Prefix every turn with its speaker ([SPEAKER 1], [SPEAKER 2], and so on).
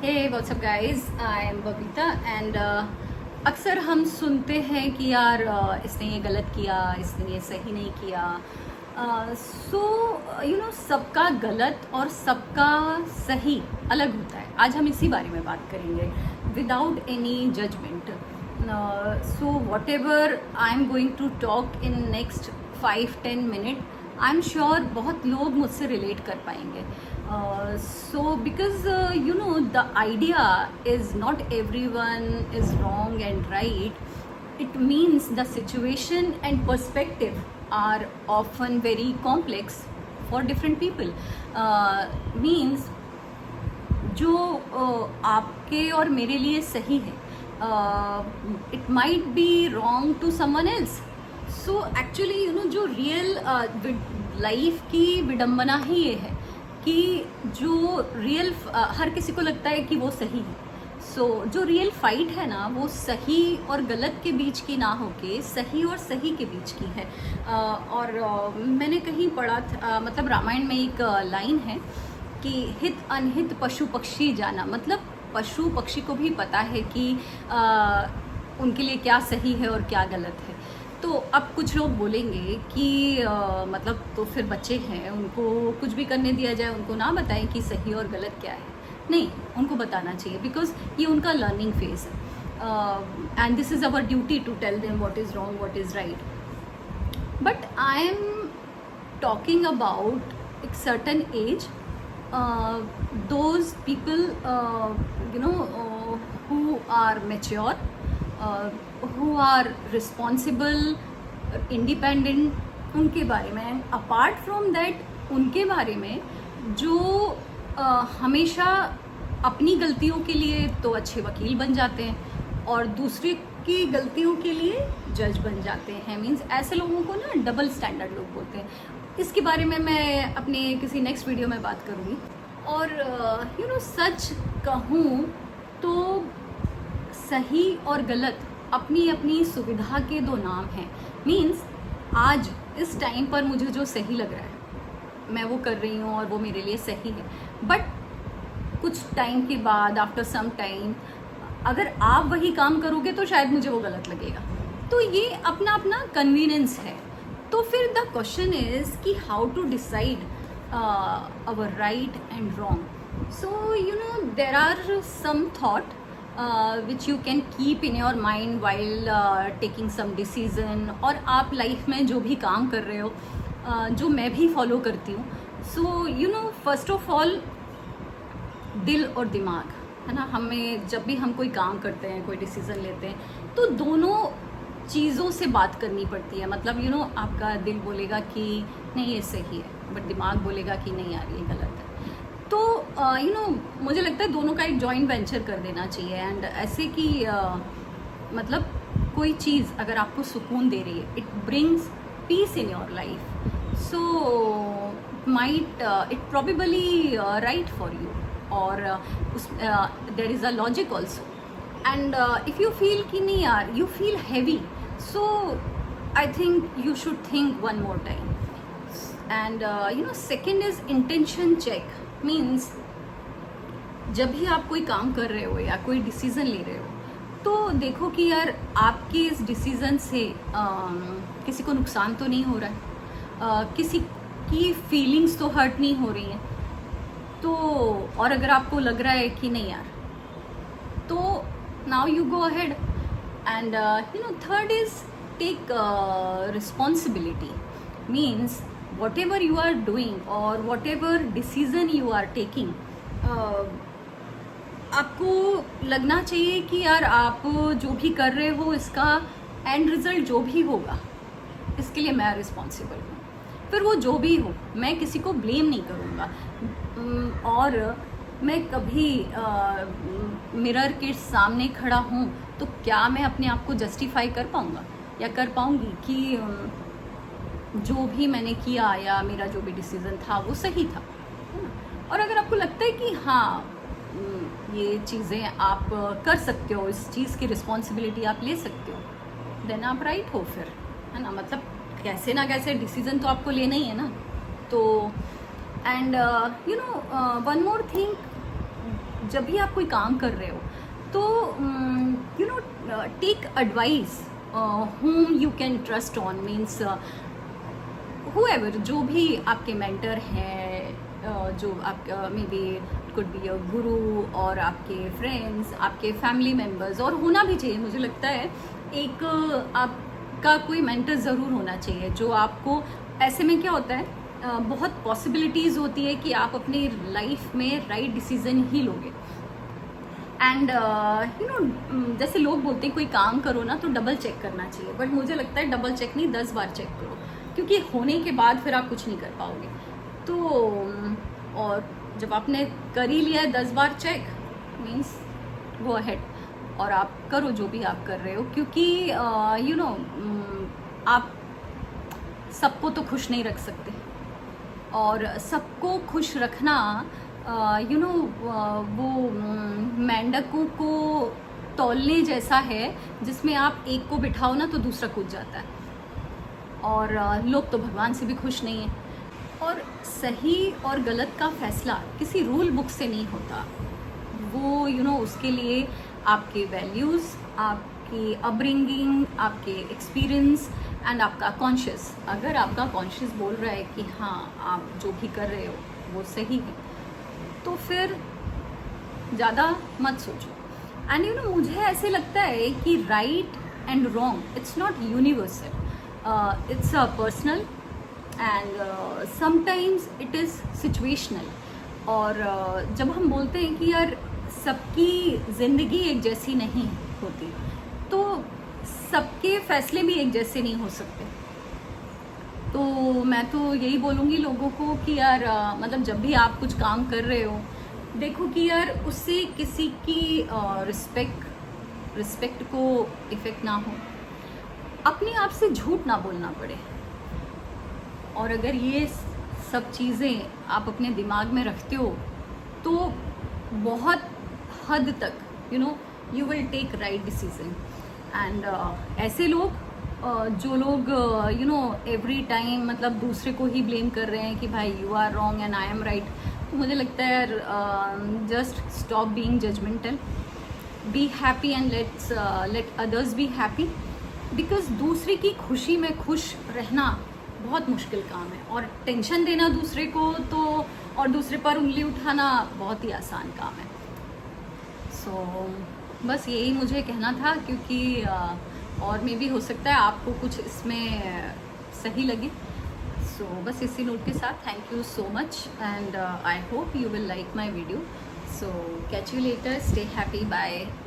[SPEAKER 1] Hey, what's up guys? I am Babita and अक्सर हम सुनते हैं कि यार इसने ये गलत किया, इसने ये सही नहीं किया। सो सबका गलत और सबका सही अलग होता है। आज हम इसी बारे में बात करेंगे without any judgement. So whatever I am going to talk in next 5-10 minute, I am sure बहुत लोग मुझसे रिलेट कर पाएंगे। So because the idea is not everyone is wrong and right. It means the situation and perspective are often very complex for different people. Means जो आपके और मेरे लिए सही है, it might be wrong to someone else. So actually जो real life की विडंबना ही ये है कि जो रियल हर किसी को लगता है कि वो सही है. जो रियल फाइट है ना, वो सही और गलत के बीच की ना होके सही और सही के बीच की है. और मैंने कहीं पढ़ा था, मतलब रामायण में एक लाइन है कि हित अनहित पशु पक्षी जाना. मतलब पशु पक्षी को भी पता है कि उनके लिए क्या सही है और क्या गलत है. तो अब कुछ लोग बोलेंगे कि मतलब तो फिर बच्चे हैं, उनको कुछ भी करने दिया जाए, उनको ना बताएं कि सही और गलत क्या है. नहीं, उनको बताना चाहिए बिकॉज ये उनका लर्निंग फेज है and this is our duty to tell them what is wrong, what is right. But I am talking about एक certain age, those people who are mature, who are responsible, independent, उनके बारे में. And apart from that उनके बारे में जो हमेशा अपनी गलतियों के लिए तो अच्छे वकील बन जाते हैं और दूसरे की गलतियों के लिए जज बन जाते हैं. मीन्स ऐसे लोगों को ना डबल स्टैंडर्ड लोग बोलते हैं. इसके बारे में मैं अपने किसी नेक्स्ट वीडियो में बात करूँगी. और सच कहूँ तो सही और गलत अपनी अपनी सुविधा के दो नाम हैं. मीन्स आज इस टाइम पर मुझे जो सही लग रहा है मैं वो कर रही हूँ और वो मेरे लिए सही है. बट कुछ टाइम के बाद, आफ्टर सम टाइम, अगर आप वही काम करोगे तो शायद मुझे वो गलत लगेगा. तो ये अपना अपना कन्वीनियंस है. तो फिर द क्वेश्चन इज कि how to decide our right and wrong. So there are some thought which you can keep in your mind while taking some decision. और आप लाइफ में जो भी काम कर रहे हो, जो मैं भी फॉलो करती हूँ. सो फर्स्ट ऑफ ऑल दिल और दिमाग है ना, हमें जब भी हम कोई काम करते हैं, कोई डिसीज़न लेते हैं, तो दोनों चीज़ों से बात करनी पड़ती है. मतलब आपका दिल बोलेगा कि नहीं ये सही है, बट दिमाग बोलेगा कि नहीं यार ये गलत है. तो मुझे लगता है दोनों का एक जॉइंट वेंचर कर देना चाहिए. एंड ऐसे कि मतलब कोई चीज़ अगर आपको सुकून दे रही है, it brings peace in your life. So it probably right for you, or there is a logic also. And if you feel कि नहीं यार, you feel heavy, so I think you should think one more time. And second is intention check. Means जब भी आप कोई काम कर रहे हो या कोई डिसीजन ले रहे हो, तो देखो कि यार आपके इस डिसीजन से किसी को नुकसान तो नहीं हो रहा है, किसी की फीलिंग्स तो हर्ट नहीं हो रही हैं. तो और अगर आपको लग रहा है कि नहीं यार, तो now you go ahead. And third is take responsibility. Means whatever you are doing और whatever decision you are taking, आपको लगना चाहिए कि यार आप जो भी कर रहे हो, इसका एंड रिजल्ट जो भी होगा, इसके लिए मैं रिस्पॉन्सिबल हूँ. फिर वो जो भी हो, मैं किसी को ब्लेम नहीं करूँगा. और मैं कभी मिरर के सामने खड़ा हूँ तो क्या मैं अपने आप को जस्टिफाई कर पाऊँगा या कर पाऊँगी कि जो भी मैंने किया या मेरा जो भी डिसीज़न था वो सही था. और अगर आपको लगता है कि हाँ ये चीज़ें आप कर सकते हो, इस चीज़ की रिस्पॉन्सिबिलिटी आप ले सकते हो, देन आप राइट हो फिर, है ना. मतलब कैसे ना कैसे डिसीजन तो आपको लेना ही है ना. तो एंड वन मोर थिंग, जब भी आप कोई काम कर रहे हो तो you know take advice whom you can trust on, means whoever, जो भी आपके मेंटर हैं, जो आप may be could be a गुरु और आपके फ्रेंड्स, आपके फैमिली मेम्बर्स, और होना भी चाहिए। मुझे लगता है एक आपका कोई मेंटर ज़रूर होना चाहिए जो आपको, ऐसे में क्या होता है बहुत पॉसिबिलिटीज़ होती है कि आप अपनी लाइफ में राइट डिसीजन ही लोगे। एंड यू नो जैसे लोग बोलते हैं कोई काम करो ना तो डबल चेक करना चाहिए, बट मुझे लगता है डबल चेक नहीं 10 बार चेक करो, क्योंकि होने के बाद फिर आप कुछ नहीं कर पाओगे। तो और जब आपने कर ही लिया है 10 बार चेक, मीन्स गो अहेड और आप करो जो भी आप कर रहे हो, क्योंकि यू नो आप सबको तो खुश नहीं रख सकते, और सबको खुश रखना यू नो वो मेंढकों को तौलने जैसा है, जिसमें आप एक को बिठाओ ना तो दूसरा कूद जाता है, और लोग तो भगवान से भी खुश नहीं हैं। और सही और गलत का फैसला किसी रूल बुक से नहीं होता, वो यू नो उसके लिए आपके वैल्यूज़, आपकी अपब्रिंगिंग, आपके एक्सपीरियंस एंड आपका कॉन्शियस, अगर आपका कॉन्शियस बोल रहा है कि हाँ आप जो भी कर रहे हो वो सही है, तो फिर ज़्यादा मत सोचो। एंड यू नो मुझे ऐसे लगता है कि right and wrong it's not universal, it's a personal and sometimes it is situational. और जब हम बोलते हैं कि यार सबकी ज़िंदगी एक जैसी नहीं होती, तो सबके फैसले भी एक जैसे नहीं हो सकते। तो मैं तो यही बोलूँगी लोगों को कि यार मतलब जब भी आप कुछ काम कर रहे हो, देखो कि यार उससे किसी की रिस्पेक्ट को इफ़ेक्ट ना हो, अपने आप से झूठ ना बोलना पड़े। और अगर ये सब चीज़ें आप अपने दिमाग में रखते हो तो बहुत हद तक you will take right decision. And ऐसे लोग जो लोग एवरी टाइम मतलब दूसरे को ही ब्लेम कर रहे हैं कि भाई you are wrong and I am right, तो मुझे लगता है just stop being judgemental, be happy and let others be happy, because दूसरे की खुशी में खुश रहना बहुत मुश्किल काम है, और टेंशन देना दूसरे को तो और दूसरे पर उंगली उठाना बहुत ही आसान काम है। सो बस यही मुझे कहना था, क्योंकि और मे भी हो सकता है आपको कुछ इसमें सही लगे। सो बस इसी नोट के साथ thank you so much and I hope you will like my video. So catch you later. Stay happy. Bye.